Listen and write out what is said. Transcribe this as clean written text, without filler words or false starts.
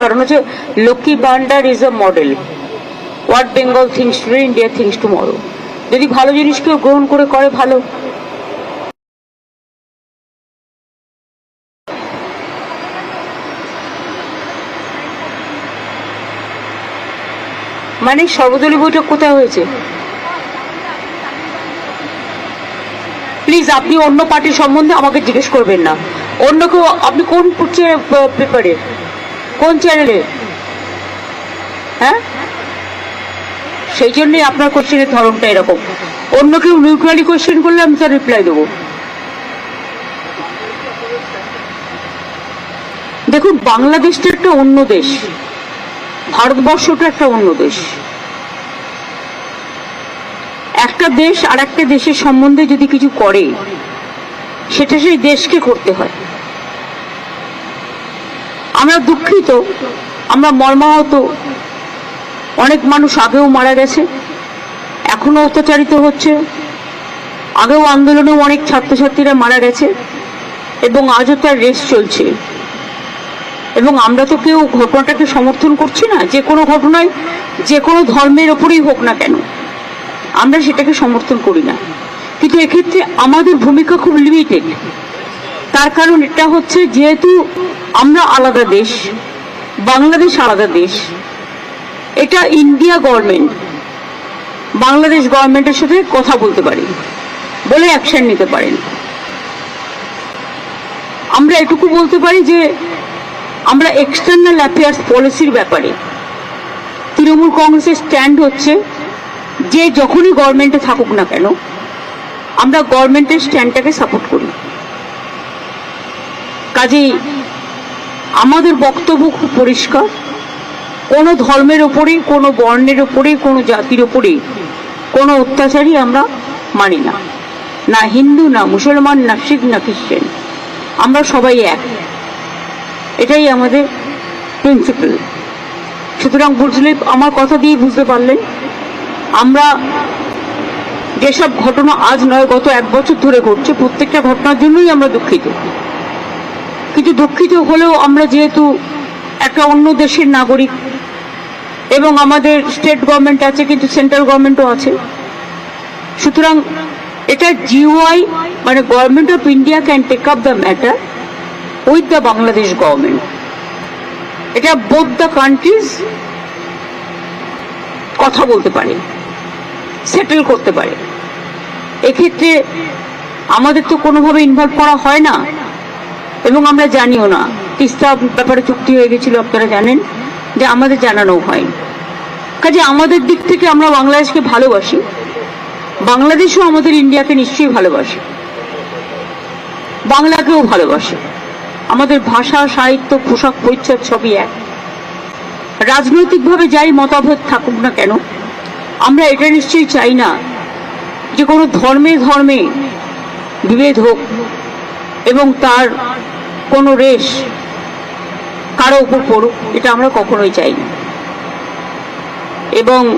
কারণ হচ্ছে Lakshmi Bhandar is a model. What Bengal thinks today, India thinks tomorrow. যদি ভালো জিনিস কেউ গ্রহণ করে ভালো। মানে সর্বদলীয় বৈঠক কোথায় হয়েছে? প্লিজ আপনি অন্য পার্টির সম্বন্ধে আমাকে জিজ্ঞেস করবেন না। অন্য কেউ, আপনি কোন পেপারে, কোন চ্যানেলে? হ্যাঁ, সেই জন্যই আপনার কোশ্চেনের ধরনটা এরকম। অন্য কেউ নিউট্রালি কোশ্চেন করলে আমি তার রিপ্লাই দেবো। দেখুন, বাংলাদেশটা একটা অন্য দেশ, ভারতবর্ষটা একটা অন্য দেশ। একটা দেশ আর একটা দেশের সম্বন্ধে যদি কিছু করে, সেটা সেই দেশকে করতে হয়। আমরা দুঃখিত, আমরা মর্মাহত। অনেক মানুষ আগেও মারা গেছে, এখনো অত্যাচারিত হচ্ছে। আগেও আন্দোলনেও অনেক ছাত্রছাত্রীরা মারা গেছে এবং আজও তার রেস চলছে। এবং আমরা তো কেউ ঘটনাটাকে সমর্থন করছি না। যে কোনো ঘটনায়, যে কোনো ধর্মের ওপরেই হোক না কেন, আমরা সেটাকে সমর্থন করি না। কিন্তু এক্ষেত্রে আমাদের ভূমিকা খুব লিমিটেড। তার কারণ এটা হচ্ছে, যেহেতু আমরা আলাদা দেশ, বাংলাদেশ আলাদা দেশ, এটা ইন্ডিয়া গভর্নমেন্ট বাংলাদেশ গভর্নমেন্টের সাথে কথা বলতে পারে, বলে অ্যাকশন নিতে পারেন। আমরা এটুকু বলতে পারি যে আমরা এক্সটার্নাল অ্যাফেয়ার্স পলিসির ব্যাপারে তৃণমূল কংগ্রেসের স্ট্যান্ড হচ্ছে যে যখনই গভর্নমেন্টে থাকুক না কেন, আমরা গভর্নমেন্টের স্ট্যান্ডটাকে সাপোর্ট করি। কাজেই আমাদের বক্তব্য খুব পরিষ্কার। কোনো ধর্মের ওপরে, কোনো বর্ণের ওপরে, কোনো জাতির ওপরে কোনো অত্যাচারই আমরা মানি না। না হিন্দু, না মুসলমান, না শিখ, না খ্রিস্টান, আমরা সবাই এক। এটাই আমাদের প্রিন্সিপাল। সুতরাং বুঝলে, আমার কথা দিয়ে বুঝতে পারলেন, আমরা যেসব ঘটনা আজ নয় গত 1 বছর ধরে ঘটছে, প্রত্যেকটা ঘটনার জন্যই আমরা দুঃখিত। কিন্তু দুঃখিত হলেও আমরা যেহেতু একটা অন্য দেশের নাগরিক এবং আমাদের স্টেট গভর্নমেন্ট আছে, কিন্তু সেন্ট্রাল গভর্নমেন্টও আছে, সুতরাং এটা জিওআই মানে government of India can take up the matter with the Bangladesh government. এটা বোথ দ্য কান্ট্রিজ কথা বলতে পারে, সেটেল করতে পারে। এক্ষেত্রে আমাদের তো কোনোভাবে ইনভলভ করা হয় না এবং আমরা জানিও না। তিস্তা ব্যাপারে চুক্তি হয়ে গেছিল, আপনারা জানেন, যে আমাদের জানানো হয়নি। কাজে আমাদের দিক থেকে আমরা বাংলাদেশকে ভালোবাসি, বাংলাদেশও আমাদের ইন্ডিয়াকে নিশ্চয়ই ভালোবাসে, বাংলাকেও ভালোবাসে। আমাদের ভাষা, সাহিত্য, পোশাক পরিচ্ছদ সবই এক। রাজনৈতিকভাবে যাই মতভেদ থাকুক না কেন, আমরা এটা নিশ্চয়ই চাই না যে কোনো ধর্মে ধর্মে বিভেদ হোক এবং তার কোনো রেশ কারো উপর পড়ুক, এটা আমরা কখনোই চাই না। এবং